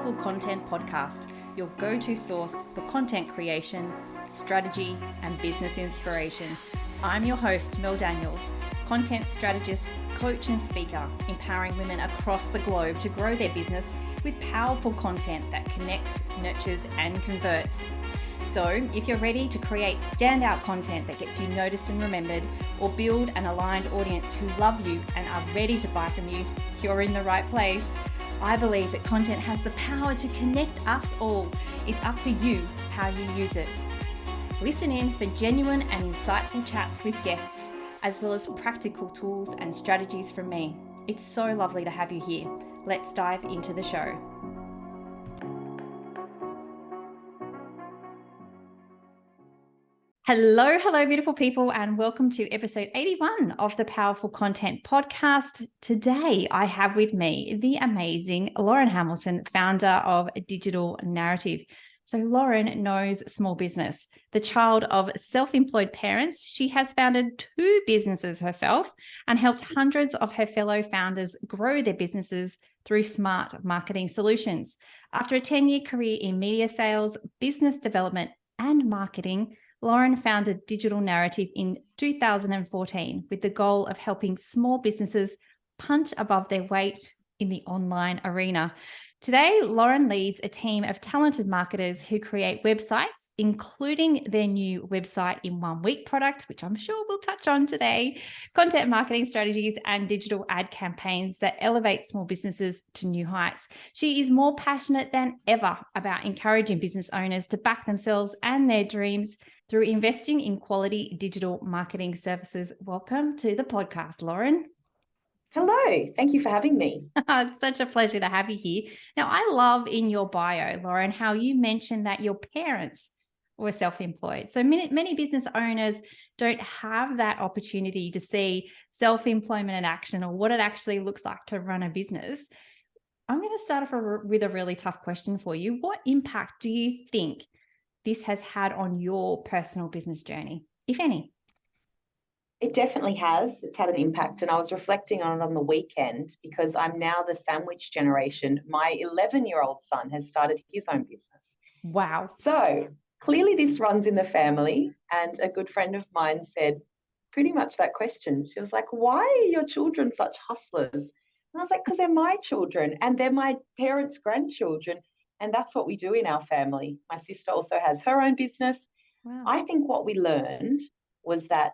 Powerful Content Podcast, your go-to source for content creation, strategy, and business inspiration. I'm your host, Mel Daniels, content strategist, coach, and speaker, empowering women across the globe to grow their business with powerful content that connects, nurtures, and converts. So if you're ready to create standout content that gets you noticed and remembered, or build an aligned audience who love you and are ready to buy from you, you're in the right place. I believe that content has the power to connect us all. It's up to you how you use it. Listen in for genuine and insightful chats with guests, as well as practical tools and strategies from me. It's so lovely to have you here. Let's dive into the show. Hello, beautiful people, and welcome to episode 81 of the Powerful Content Podcast. Today, I have with me the amazing Lauren Hamilton, founder of Digital Narrative. So Lauren knows small business. The child of self-employed parents, she has founded 2 businesses herself and helped hundreds of her fellow founders grow their businesses through smart marketing solutions. After a 10-year career in media sales, business development, and marketing, Lauren founded Digital Narrative in 2014 with the goal of helping small businesses punch above their weight in the online arena. Today, Lauren leads a team of talented marketers who create websites, including their new website in 1 week product, which I'm sure we'll touch on today, content marketing strategies, and digital ad campaigns that elevate small businesses to new heights. She is more passionate than ever about encouraging business owners to back themselves and their dreams through investing in quality digital marketing services. Welcome to the podcast, Lauren. Hello, thank you for having me. It's such a pleasure to have you here. Now, I love in your bio, Lauren, how you mentioned that your parents were self-employed. So many business owners don't have that opportunity to see self-employment in action or what it actually looks like to run a business. I'm going to start off with a really tough question for you. What impact do you think this has had on your personal business journey, if any? It definitely has. It's had an impact. And I was reflecting on it on the weekend because I'm now the sandwich generation. My 11-year-old son has started his own business. Wow. So clearly this runs in the family. And a good friend of mine said pretty much that question. She was like, why are your children such hustlers? And I was like, because they're my children and they're my parents' grandchildren. And that's what we do in our family. My sister also has her own business. Wow. I think what we learned was that,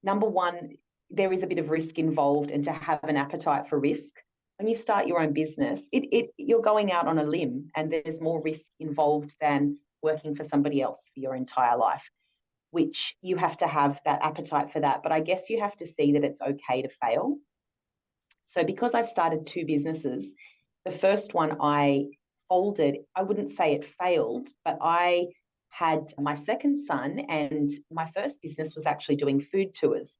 number one, there is a bit of risk involved, and to have an appetite for risk. When you start your own business, you're going out on a limb, and there's more risk involved than working for somebody else for your entire life, which you have to have that appetite for that. But I guess you have to see that it's okay to fail. So because I've started 2 businesses, the first one I folded, I wouldn't say it failed, but I had my second son, and my first business was actually doing food tours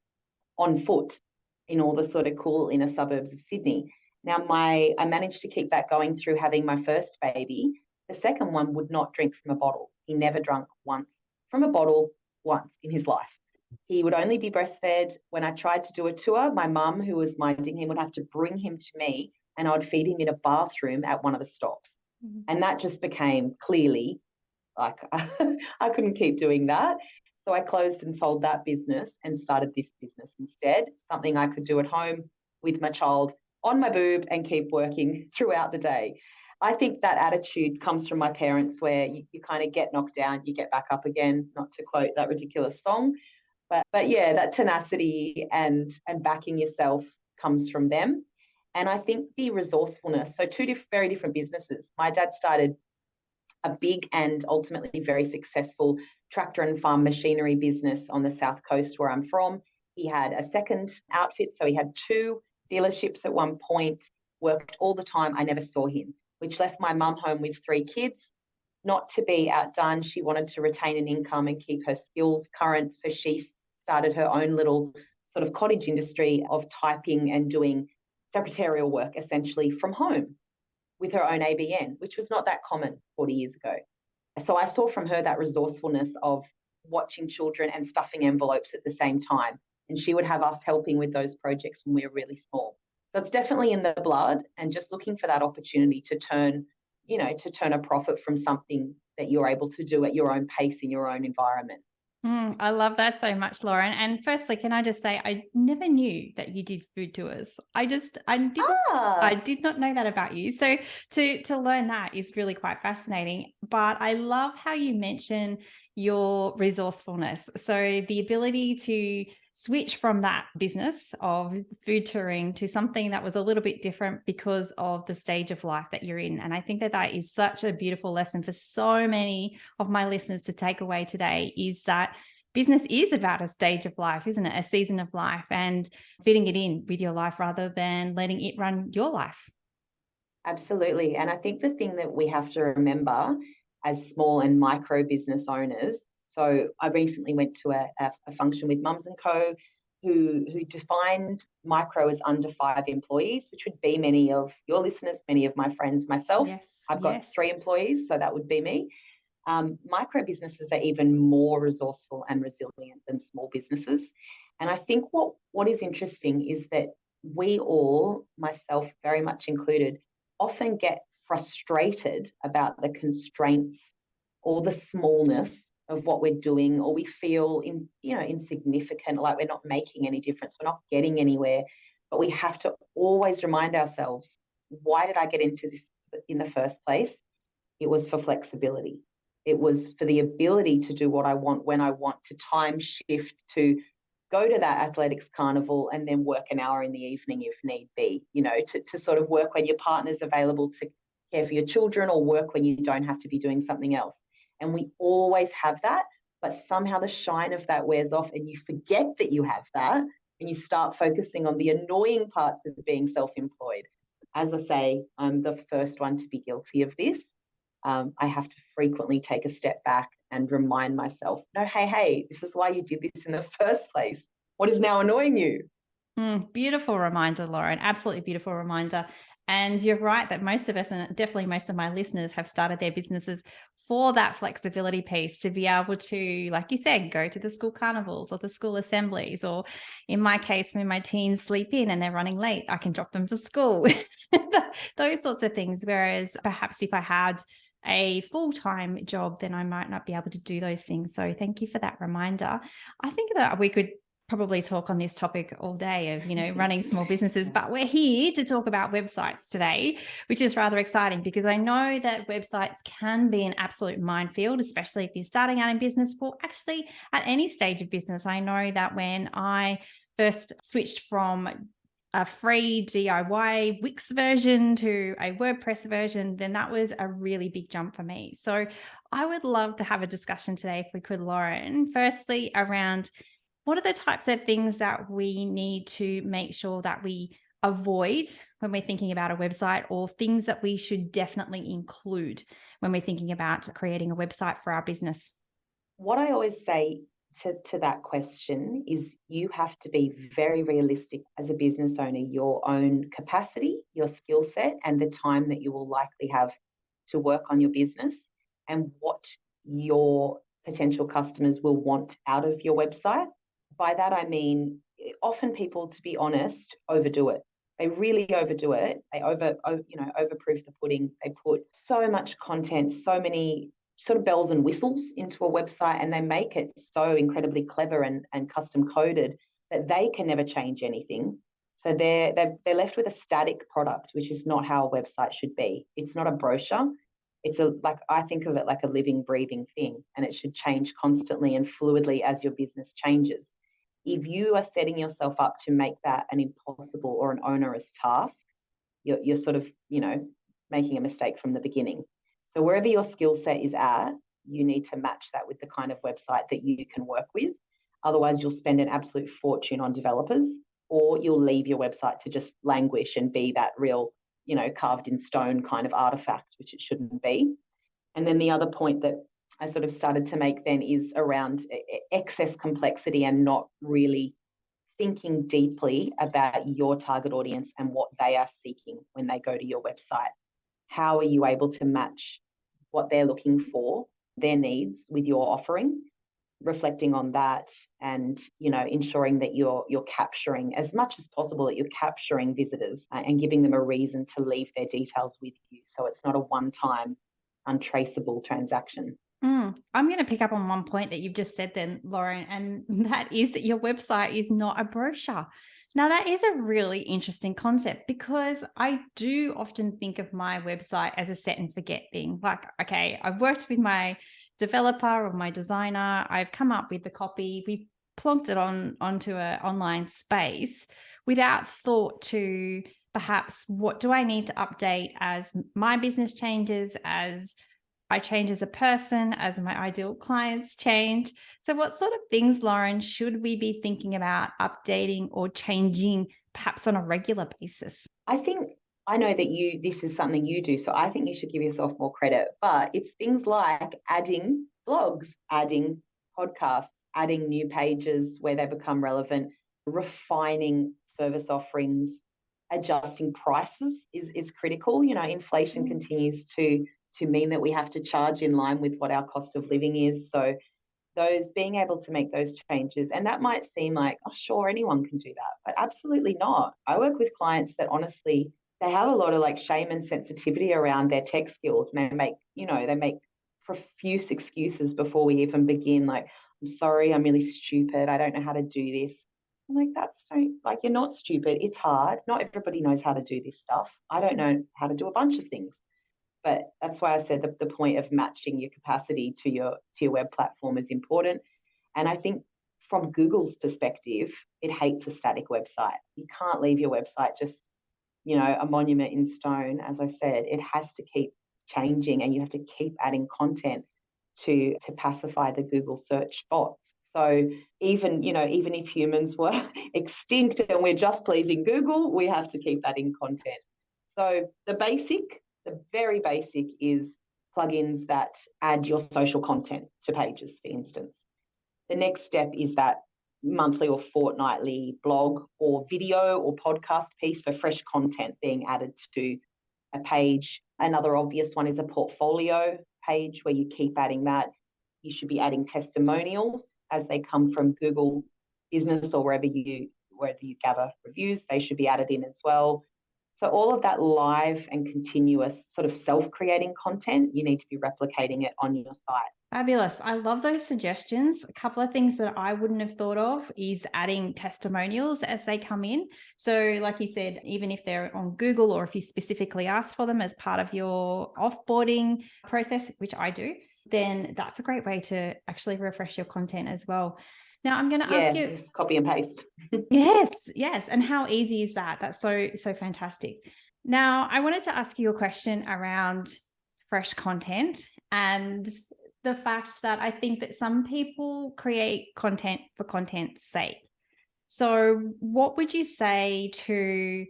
on foot in all the sort of cool inner suburbs of Sydney. Now, I managed to keep that going through having my first baby. The second one would not drink from a bottle. He never drunk once from a bottle once in his life. He would only be breastfed. When I tried to do a tour, my mum, who was minding him, would have to bring him to me, and I would feed him in a bathroom at one of the stops. Mm-hmm. And that just became clearly like I couldn't keep doing that. So I closed and sold that business and started this business instead, something I could do at home with my child on my boob and keep working throughout the day. I think that attitude comes from my parents, where you kind of get knocked down, you get back up again, not to quote that ridiculous song. But yeah, that tenacity and backing yourself comes from them. And I think the resourcefulness, so 2 very different businesses. My dad started a big and ultimately very successful tractor and farm machinery business on the south coast where I'm from. He had a second outfit, so he had 2 dealerships at one point, worked all the time. I never saw him, which left my mum home with 3 kids. Not to be outdone, she wanted to retain an income and keep her skills current, so she started her own little sort of cottage industry of typing and doing secretarial work essentially from home with her own ABN, which was not that common 40 years ago. So I saw from her that resourcefulness of watching children and stuffing envelopes at the same time. And she would have us helping with those projects when we were really small. So it's definitely in the blood, and just looking for that opportunity to turn to turn a profit from something that you're able to do at your own pace in your own environment. I love that so much, Lauren. And firstly, can I just say, I never knew that you did food tours. I did not know that about you. So to learn that is really quite fascinating. But I love how you mention your resourcefulness. So the ability to switch from that business of food touring to something that was a little bit different because of the stage of life that you're in. And I think that that is such a beautiful lesson for so many of my listeners to take away today, is that business is about a stage of life, isn't it? A season of life, and fitting it in with your life rather than letting it run your life. Absolutely. And I think the thing that we have to remember as small and micro business owners, so I recently went to a function with Mums and Co, who defined micro as under 5 employees, which would be many of your listeners, many of my friends, myself. Yes. I've got 3 employees, so that would be me. Micro businesses are even more resourceful and resilient than small businesses. And I think what is interesting is that we all, myself very much included, often get frustrated about the constraints or the smallness of what we're doing, or we feel insignificant, like we're not making any difference, we're not getting anywhere. But we have to always remind ourselves, why did I get into this in the first place? It was for flexibility. It was for the ability to do what I want when I want, to time shift, to go to that athletics carnival and then work an hour in the evening if need be, to sort of work when your partner's available to care for your children, or work when you don't have to be doing something else. And we always have that, but somehow the shine of that wears off and you forget that you have that, and you start focusing on the annoying parts of being self-employed. As I say, I'm the first one to be guilty of this. I have to frequently take a step back and remind myself, no, hey, this is why you did this in the first place. What is now annoying you? Beautiful reminder, Lauren. Absolutely beautiful reminder. And you're right that most of us, and definitely most of my listeners, have started their businesses for that flexibility piece, to be able to, like you said, go to the school carnivals or the school assemblies, or in my case, when my teens sleep in and they're running late, I can drop them to school. Those sorts of things. Whereas perhaps if I had a full-time job, then I might not be able to do those things. So thank you for that reminder. I think that we could probably talk on this topic all day of, running small businesses, but we're here to talk about websites today, which is rather exciting because I know that websites can be an absolute minefield, especially if you're starting out in business, or actually at any stage of business. I know that when I first switched from a free DIY Wix version to a WordPress version, then that was a really big jump for me. So I would love to have a discussion today, if we could, Lauren, firstly around what are the types of things that we need to make sure that we avoid when we're thinking about a website, or things that we should definitely include when we're thinking about creating a website for our business? What I always say to that question is, you have to be very realistic as a business owner, your own capacity, your skill set, and the time that you will likely have to work on your business, and what your potential customers will want out of your website. By that, I mean, often people, to be honest, overdo it. They really overdo it. They overproof the pudding. They put so much content, so many sort of bells and whistles into a website, and they make it so incredibly clever and custom coded that they can never change anything. So they're left with a static product, which is not how a website should be. It's not a brochure. I think of it like a living, breathing thing, and it should change constantly and fluidly as your business changes. If you are setting yourself up to make that an impossible or an onerous task, you're sort of, making a mistake from the beginning. So wherever your skill set is at, you need to match that with the kind of website that you can work with. Otherwise, you'll spend an absolute fortune on developers, or you'll leave your website to just languish and be that real, carved in stone kind of artifact, which it shouldn't be. And then the other point that I sort of started to make then is around excess complexity and not really thinking deeply about your target audience and what they are seeking when they go to your website. How are you able to match what they're looking for, their needs, with your offering? reflecting on that and, ensuring that you're capturing as much as possible, that you're capturing visitors and giving them a reason to leave their details with you. So it's not a one-time untraceable transaction. I'm going to pick up on one point that you've just said then, Lauren, and that is that your website is not a brochure. Now, that is a really interesting concept because I do often think of my website as a set and forget thing. Like, okay, I've worked with my developer or my designer, I've come up with the copy, we've plonked it onto an online space without thought to perhaps what do I need to update as my business changes, as I change as a person, as my ideal clients change. So what sort of things, Lauren, should we be thinking about updating or changing perhaps on a regular basis? I know that this is something you do, so I think you should give yourself more credit, but it's things like adding blogs, adding podcasts, adding new pages where they become relevant, refining service offerings, adjusting prices is critical. Inflation continues to mean that we have to charge in line with what our cost of living is. So being able to make those changes, and that might seem like, oh, sure, anyone can do that, but absolutely not. I work with clients that honestly, they have a lot of shame and sensitivity around their tech skills. They make profuse excuses before we even begin. Like, I'm sorry, I'm really stupid. I don't know how to do this. I'm like, you're not stupid. It's hard. Not everybody knows how to do this stuff. I don't know how to do a bunch of things. But that's why I said the point of matching your capacity to your web platform is important. And I think from Google's perspective, it hates a static website. You can't leave your website just, a monument in stone. As I said, it has to keep changing, and you have to keep adding content to pacify the Google search bots. So even if humans were extinct and we're just pleasing Google, we have to keep adding content. So the very basic is plugins that add your social content to pages, for instance. The next step is that monthly or fortnightly blog or video or podcast piece, so fresh content being added to a page. Another obvious one is a portfolio page where you keep adding that. You should be adding testimonials as they come from Google Business or wherever you gather reviews. They should be added in as well. So all of that live and continuous sort of self-creating content, you need to be replicating it on your site. Fabulous. I love those suggestions. A couple of things that I wouldn't have thought of is adding testimonials as they come in. So like you said, even if they're on Google or if you specifically ask for them as part of your offboarding process, which I do, then that's a great way to actually refresh your content as well. Now I'm going to ask you, just copy and paste. Yes. And how easy is that? That's so fantastic. Now I wanted to ask you a question around fresh content and the fact that I think that some people create content for content's sake. So what would you say to,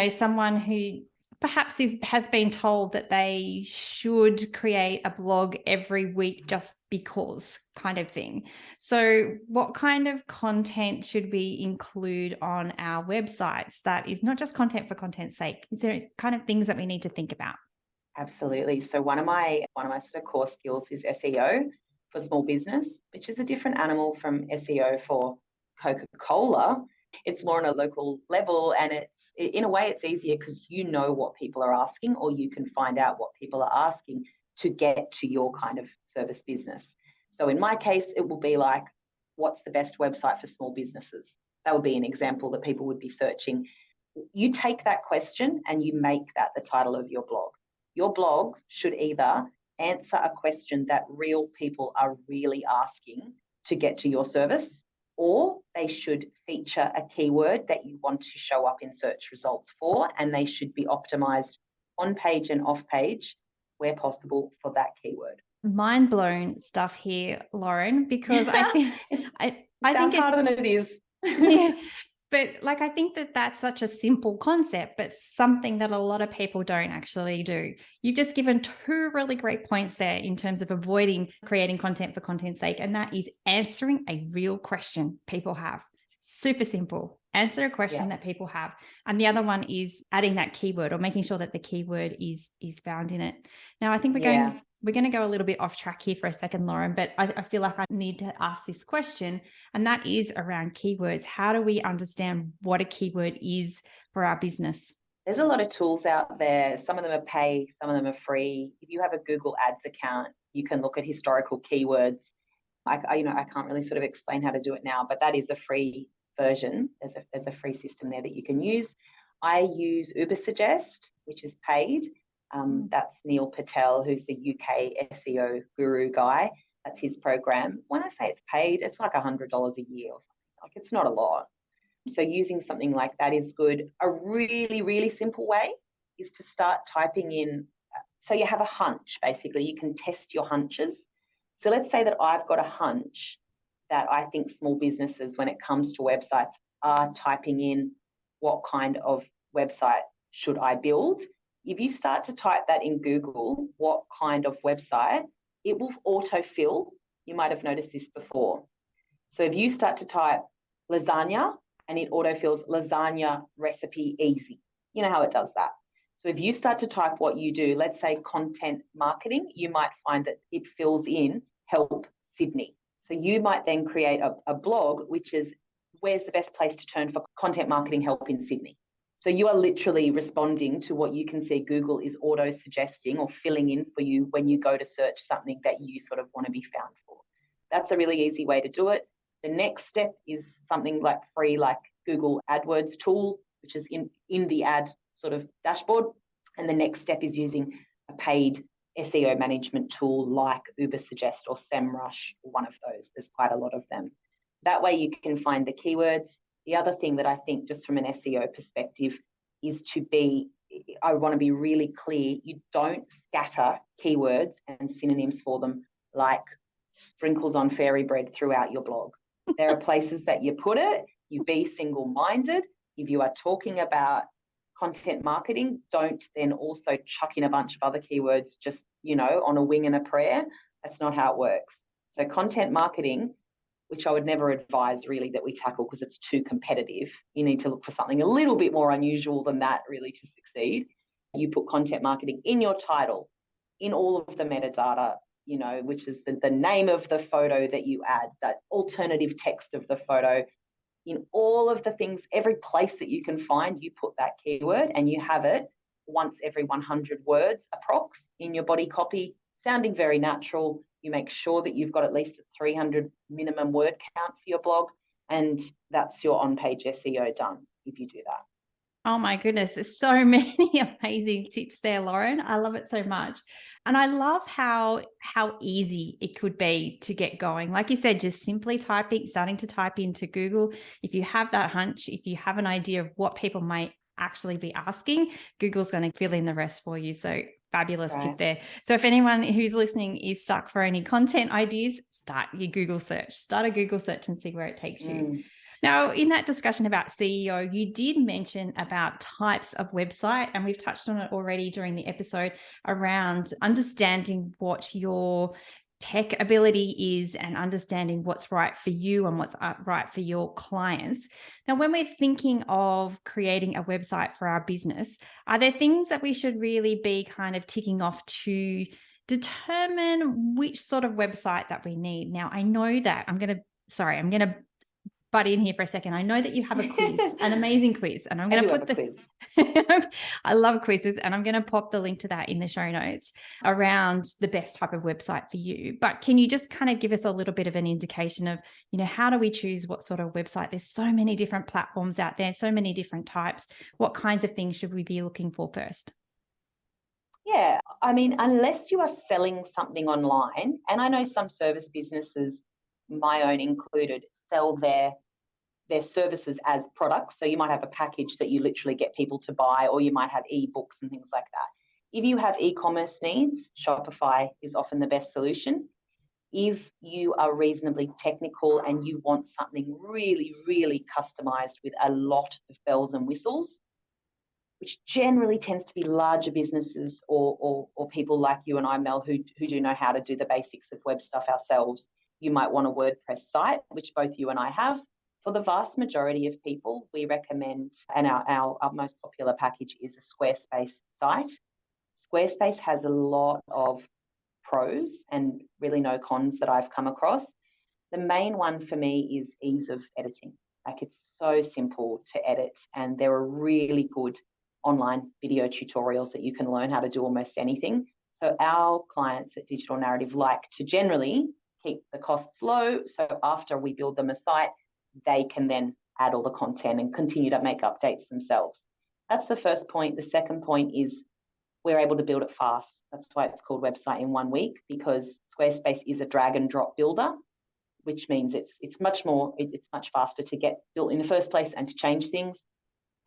someone who perhaps has been told that they should create a blog every week just because kind of thing? So what kind of content should we include on our websites that is not just content for content's sake? Is there kind of things that we need to think about? Absolutely. So one of my sort of core skills is SEO for small business, which is a different animal from SEO for Coca-Cola. It's more on a local level, and in a way it's easier because you know what people are asking, or you can find out what people are asking to get to your kind of service business. So in my case, it will be like, what's the best website for small businesses? That would be an example that people would be searching. You take that question and you make that the title of your blog. Your blog should either answer a question that real people are really asking to get to your service, or they should feature a keyword that you want to show up in search results for, and they should be optimized on page and off page where possible for that keyword. Mind blown stuff here, Lauren, because I think I think it's harder than it is. Yeah. But I think that that's such a simple concept, but something that a lot of people don't actually do. You've just given two really great points there in terms of avoiding creating content for content's sake. And that is answering a real question people have. Super simple. Answer a question that people have. And the other one is adding that keyword or making sure that the keyword is found in it. Now, I think we're we're going to go a little bit off track here for a second, Lauren, but I feel like I need to ask this question, and that is around keywords. How do we understand what a keyword is for our business? There's a lot of tools out there. Some of them are paid, some of them are free. If you have a Google Ads account, you can look at historical keywords. I can't really sort of explain how to do it now, but that is a free version. There's a free system there that you can use. I use Ubersuggest, which is paid. That's Neil Patel, who's the UK SEO guru guy. That's his program. When I say it's paid, it's like $100 a year or something. Like, it's not a lot. So using something like that is good. A really, really simple way is to start typing in. So you have a hunch, basically. You can test your hunches. So let's say that I've got a hunch that I think small businesses, when it comes to websites, are typing in what kind of website should I build. If you start to type that in Google, what kind of website, it will autofill. You might have noticed this before. So if you start to type lasagna and it autofills lasagna recipe easy, you know how it does that. So if you start to type what you do, let's say content marketing, you might find that it fills in help Sydney. So you might then create a blog, which is where's the best place to turn for content marketing help in Sydney. So you are literally responding to what you can see Google is auto-suggesting or filling in for you when you go to search something that you sort of want to be found for. That's a really easy way to do it. The next step is something like free, like Google AdWords tool, which is in the ad sort of dashboard. And the next step is using a paid SEO management tool like Ubersuggest or SEMrush, one of those. There's quite a lot of them. That way you can find the keywords. The other thing that I think, just from an SEO perspective, is I want to be really clear, you don't scatter keywords and synonyms for them like sprinkles on fairy bread throughout your blog. There are places that you put it, you be single-minded. If you are talking about content marketing, don't then also chuck in a bunch of other keywords just, on a wing and a prayer. That's not how it works. So content marketing, which I would never advise really that we tackle because it's too competitive. You need to look for something a little bit more unusual than that really to succeed. You put content marketing in your title, in all of the metadata, which is the name of the photo that you add, that alternative text of the photo, in all of the things, every place that you can find, you put that keyword and you have it once every 100 words approx in your body copy, sounding very natural. You make sure that you've got at least a 300 minimum word count for your blog, and that's your on-page SEO done if you do that. Oh my goodness, there's so many amazing tips there, Lauren. I love it so much. And I love how easy it could be to get going. Like you said, just simply starting to type into Google. If you have that hunch, if you have an idea of what people might actually be asking, Google's going to fill in the rest for you. So fabulous tip there. So if anyone who's listening is stuck for any content ideas, start a Google search and see where it takes you. Now, in that discussion about SEO, you did mention about types of website, and we've touched on it already during the episode around understanding what your tech ability is and understanding what's right for you and what's right for your clients. Now, when we're thinking of creating a website for our business, are there things that we should really be kind of ticking off to determine which sort of website that we need? Now, I know that I'm going to butt in here for a second. I know that you have a quiz, an amazing quiz, and I'm going to put the quiz. I love quizzes, and I'm going to pop the link to that in the show notes around the best type of website for you. But can you just kind of give us a little bit of an indication of, how do we choose what sort of website? There's so many different platforms out there, so many different types. What kinds of things should we be looking for first? Yeah, I mean, unless you are selling something online, and I know some service businesses, my own included, sell their services as products. So you might have a package that you literally get people to buy, or you might have ebooks and things like that. If you have e-commerce needs, Shopify is often the best solution. If you are reasonably technical and you want something really, really customized with a lot of bells and whistles, which generally tends to be larger businesses or people like you and I, Mel, who do know how to do the basics of web stuff ourselves, you might want a WordPress site, which both you and I have. For the vast majority of people, we recommend, and our most popular package is a Squarespace site. Squarespace has a lot of pros and really no cons that I've come across. The main one for me is ease of editing. Like, it's so simple to edit, and there are really good online video tutorials that you can learn how to do almost anything. So our clients at Digital Narrative like to generally keep the costs low. So after we build them a site, they can then add all the content and continue to make updates themselves. That's the first point. The second point is we're able to build it fast. That's why it's called Website in 1 Week, because Squarespace is a drag and drop builder, which means it's much faster to get built in the first place and to change things.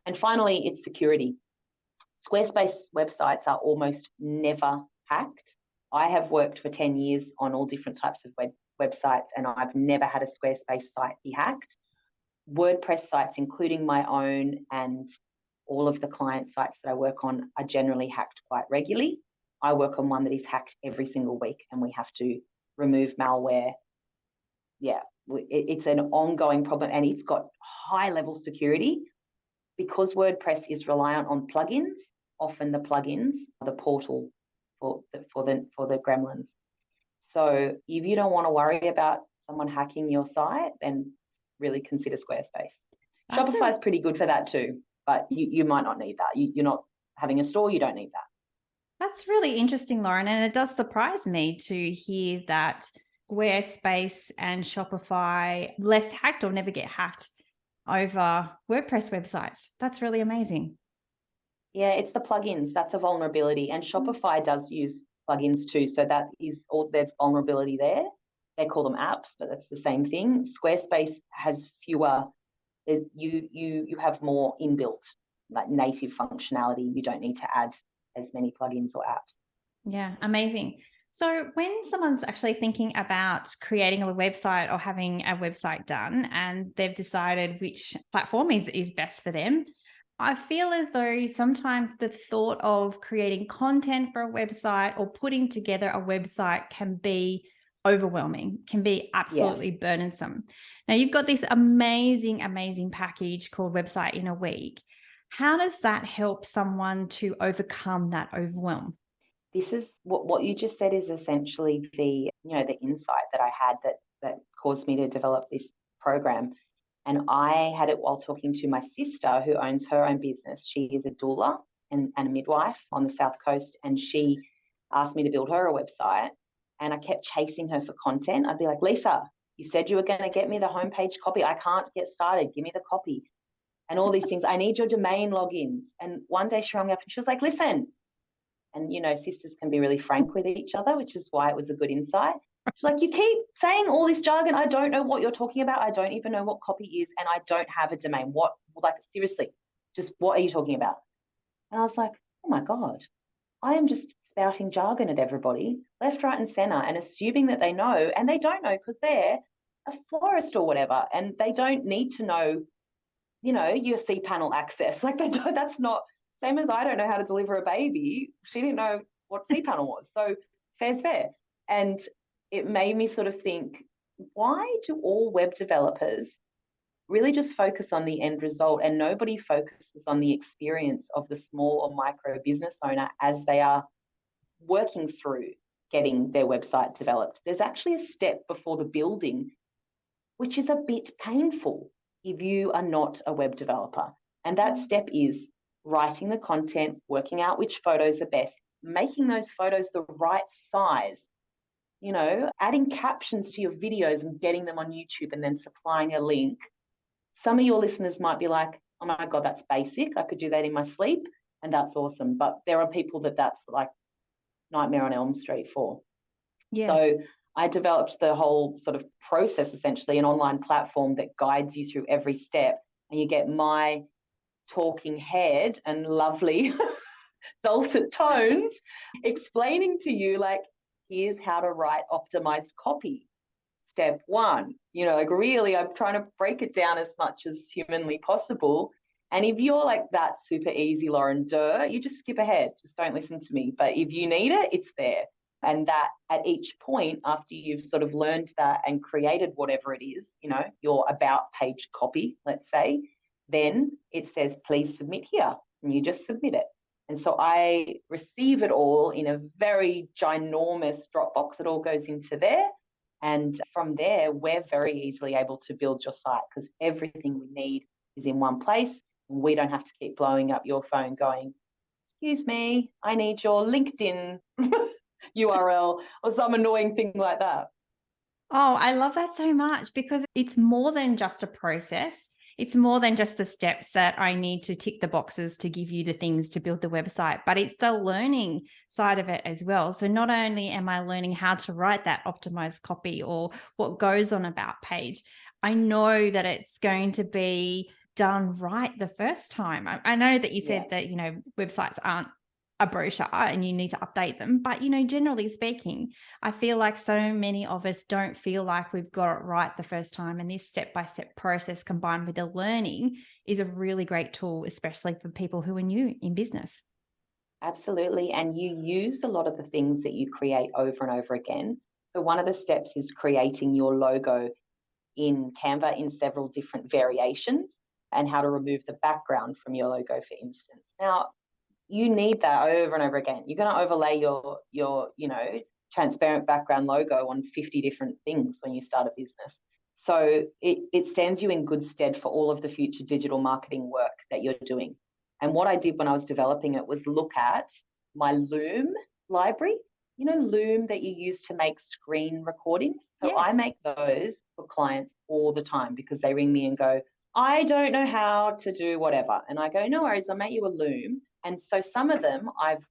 And finally, it's security. Squarespace websites are almost never hacked. I have worked for 10 years on all different types of websites, and I've never had a Squarespace site be hacked. WordPress sites, including my own and all of the client sites that I work on, are generally hacked quite regularly. I work on one that is hacked every single week, and we have to remove malware. Yeah, it's an ongoing problem, and it's got high level security because WordPress is reliant on plugins. Often the plugins are the portal for the gremlins. So if you don't want to worry about someone hacking your site, then really consider Squarespace. Shopify is pretty good for that too, but you might not need that. You're not having a store, you don't need that. That's really interesting, Lauren. And it does surprise me to hear that Squarespace and Shopify less hacked or never get hacked over WordPress websites. That's really amazing. Yeah, it's the plugins. That's a vulnerability. And Shopify does use plugins too. So that is all, there's vulnerability there. They call them apps, but that's the same thing. Squarespace has fewer, you have more inbuilt, like native functionality. You don't need to add as many plugins or apps. Yeah, amazing. So when someone's actually thinking about creating a website or having a website done, and they've decided which platform is best for them, I feel as though sometimes the thought of creating content for a website or putting together a website can be overwhelming, can be absolutely burdensome. Now, you've got this amazing, amazing package called Website in a Week. How does that help someone to overcome that overwhelm? This is what you just said is essentially the insight that I had that caused me to develop this program. And I had it while talking to my sister, who owns her own business. She is a doula and a midwife on the South Coast, and she asked me to build her a website. And I kept chasing her for content. I'd be like, Lisa, you said you were going to get me the homepage copy. I can't get started. Give me the copy. And all these things. I need your domain logins. And one day she rang me up and she was like, listen. And, sisters can be really frank with each other, which is why it was a good insight. She's like, you keep saying all this jargon. I don't know what you're talking about. I don't even know what copy is, and I don't have a domain. Seriously, just what are you talking about? And I was like, oh my God, I am just spouting jargon at everybody, left, right, and center, and assuming that they know, and they don't know because they're a florist or whatever, and they don't need to know, your cPanel access. Like, they don't, that's not, same as I don't know how to deliver a baby. She didn't know what cPanel was. So fair's fair. And it made me sort of think, why do all web developers really just focus on the end result and nobody focuses on the experience of the small or micro business owner as they are working through getting their website developed? There's actually a step before the building, which is a bit painful if you are not a web developer. And that step is writing the content, working out which photos are best, making those photos the right size, adding captions to your videos and getting them on YouTube and then supplying a link. Some of your listeners might be like, oh my God, that's basic. I could do that in my sleep. And that's awesome. But there are people that's like Nightmare on Elm Street for. Yeah. So I developed the whole sort of process, essentially an online platform that guides you through every step. And you get my talking head and lovely dulcet tones explaining to you, like, here's how to write optimized copy. Step one, really, I'm trying to break it down as much as humanly possible. And if you're like, that's super easy, Lauren, you just skip ahead. Just don't listen to me. But if you need it, it's there. And that at each point, after you've sort of learned that and created whatever it is, your about page copy, let's say, then it says, please submit here. And you just submit it. And so I receive it all in a very ginormous Dropbox. It all goes into there. And from there, we're very easily able to build your site because everything we need is in one place. We don't have to keep blowing up your phone going, excuse me, I need your LinkedIn URL or some annoying thing like that. Oh, I love that so much because it's more than just a process. It's more than just the steps that I need to tick the boxes to give you the things to build the website, but it's the learning side of it as well. So not only am I learning how to write that optimized copy or what goes on about page, I know that it's going to be done right the first time. I know that you said that, websites aren't a brochure and you need to update them. But, generally speaking, I feel like so many of us don't feel like we've got it right the first time. And this step-by-step process combined with the learning is a really great tool, especially for people who are new in business. Absolutely. And you use a lot of the things that you create over and over again. So one of the steps is creating your logo in Canva in several different variations and how to remove the background from your logo, for instance. Now, you need that over and over again. You're going to overlay your transparent background logo on 50 different things when you start a business. So it stands you in good stead for all of the future digital marketing work that you're doing. And what I did when I was developing it was look at my Loom library, Loom that you use to make screen recordings. So Yes. I make those for clients all the time because they ring me and go, I don't know how to do whatever. And I go, no worries, I'll make you a Loom. And so some of them I've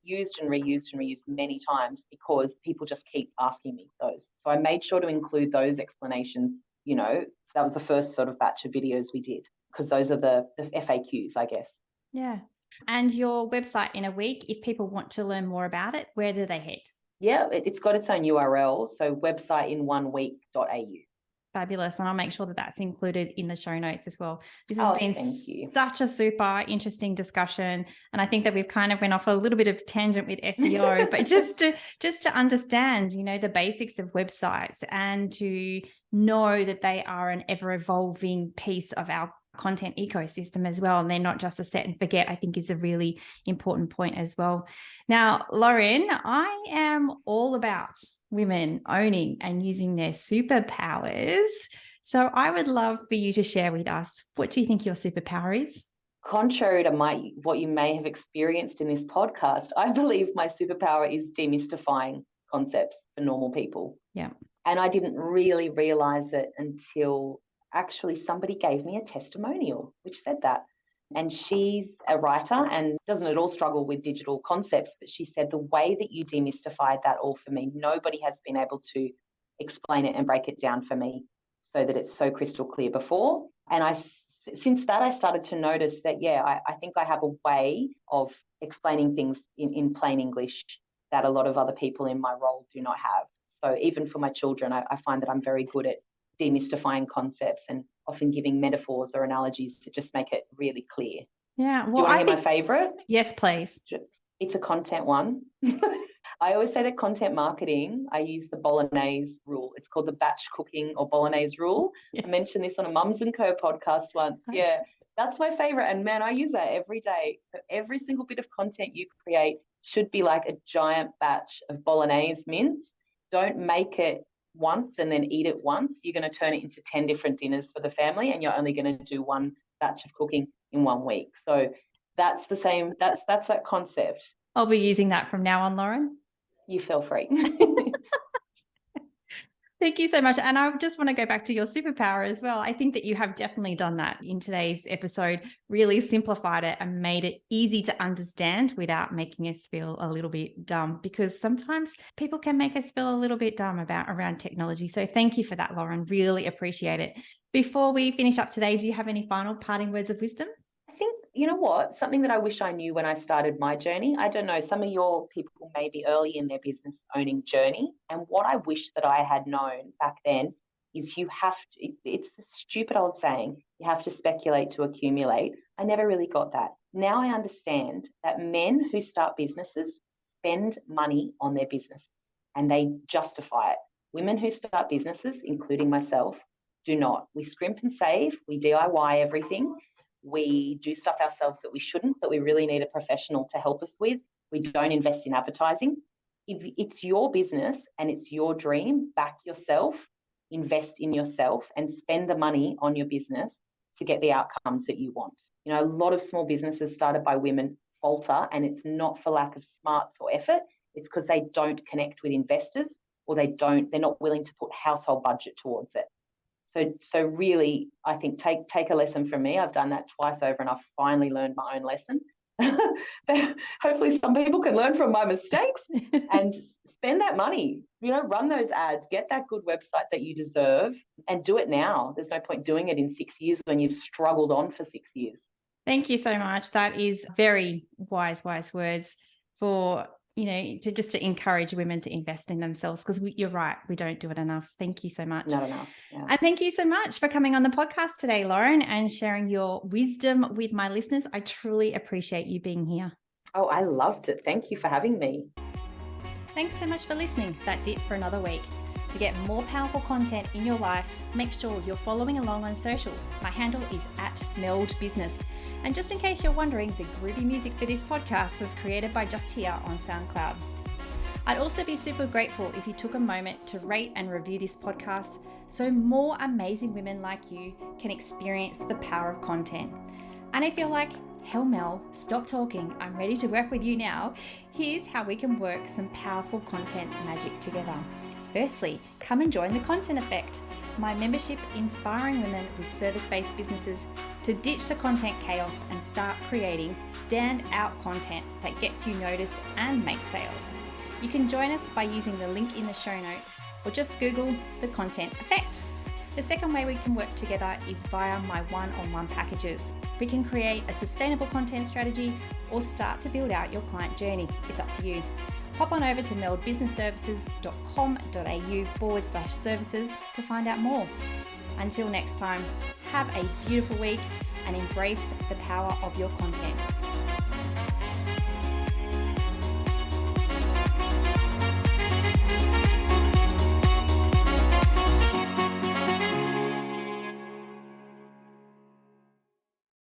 used and reused many times because people just keep asking me those. So I made sure to include those explanations. That was the first sort of batch of videos we did because those are the FAQs, I guess. Yeah. And your website in a week, if people want to learn more about it, where do they head? Yeah, it's got its own URL. So websiteinOneweek.au. Fabulous. And I'll make sure that that's included in the show notes as well. This has been such a super interesting discussion. And I think that we've kind of went off a little bit of tangent with SEO, but just to understand, the basics of websites and to know that they are an ever evolving piece of our content ecosystem as well. And they're not just a set and forget, I think is a really important point as well. Now, Lauren, I am all about women owning and using their superpowers. So I would love for you to share with us, what do you think your superpower is? Contrary to what you may have experienced in this podcast, I believe my superpower is demystifying concepts for normal people. Yeah. And I didn't really realize it until actually somebody gave me a testimonial which said that. And she's a writer and doesn't at all struggle with digital concepts, but she said the way that you demystified that all for me, nobody has been able to explain it and break it down for me so that it's so crystal clear before. And since that, I started to notice that, I think I have a way of explaining things in plain English that a lot of other people in my role do not have. So even for my children, I find that I'm very good at demystifying concepts and often giving metaphors or analogies to just make it really clear. Yeah. Well, do you want to hear my favorite? Yes, please. It's a content one. I always say that content marketing, I use the Bolognese rule. It's called the batch cooking or Bolognese rule. Yes. I mentioned this on a Mums & Co podcast once. Yeah, that's my favorite. And man, I use that every day. So every single bit of content you create should be like a giant batch of Bolognese mince. Don't make it once and then eat it once. You're going to turn it into 10 different dinners for the family and you're only going to do one batch of cooking in 1 week. So that's the same. That's that concept. I'll be using that from now on, Lauren. You feel free. Thank you so much. And I just want to go back to your superpower as well. I think that you have definitely done that in today's episode, really simplified it and made it easy to understand without making us feel a little bit dumb, because sometimes people can make us feel a little bit dumb around technology. So thank you for that, Lauren. Really appreciate it. Before we finish up today, do you have any final parting words of wisdom? I think, you know what, something that I wish I knew when I started my journey. I don't know, some of your people may be early in their business owning journey. And what I wish that I had known back then is it's a stupid old saying, you have to speculate to accumulate. I never really got that. Now I understand that men who start businesses spend money on their businesses and they justify it. Women who start businesses, including myself, do not. We scrimp and save, we DIY everything. We do stuff ourselves that we shouldn't, that we really need a professional to help us with. We don't invest in advertising. If it's your business and it's your dream, back yourself, invest in yourself, and spend the money on your business to get the outcomes that you want. You know, a lot of small businesses started by women falter, and it's not for lack of smarts or effort. It's because they don't connect with investors, or they're not willing to put household budget towards it. So really, I think take a lesson from me. I've done that twice over, and I've finally learned my own lesson. Hopefully some people can learn from my mistakes and spend that money, you know, run those ads, get that good website that you deserve, and do it now. There's no point doing it in 6 years when you've struggled on for 6 years. Thank you so much. That is very wise words for, you know, to encourage women to invest in themselves, because you're right, we don't do it enough. Thank you so much. Not enough. Yeah. And thank you so much for coming on the podcast today, Lauren, and sharing your wisdom with my listeners. I truly appreciate you being here. Oh, I loved it. Thank you for having me. Thanks so much for listening. That's it for another week. To get more powerful content in your life, make sure you're following along on socials. My handle is @meldbusiness. And just in case you're wondering, the groovy music for this podcast was created by Just Here on SoundCloud. I'd also be super grateful if you took a moment to rate and review this podcast so more amazing women like you can experience the power of content. And if you're like, hell Mel, stop talking, I'm ready to work with you now, here's how we can work some powerful content magic together. Firstly, come and join the Content Effect, my membership inspiring women with service-based businesses to ditch the content chaos and start creating stand-out content that gets you noticed and makes sales. You can join us by using the link in the show notes, or just Google the Content Effect. The second way we can work together is via my one-on-one packages. We can create a sustainable content strategy or start to build out your client journey. It's up to you. Pop on over to meldbusinessservices.com.au/services to find out more. Until next time, have a beautiful week and embrace the power of your content.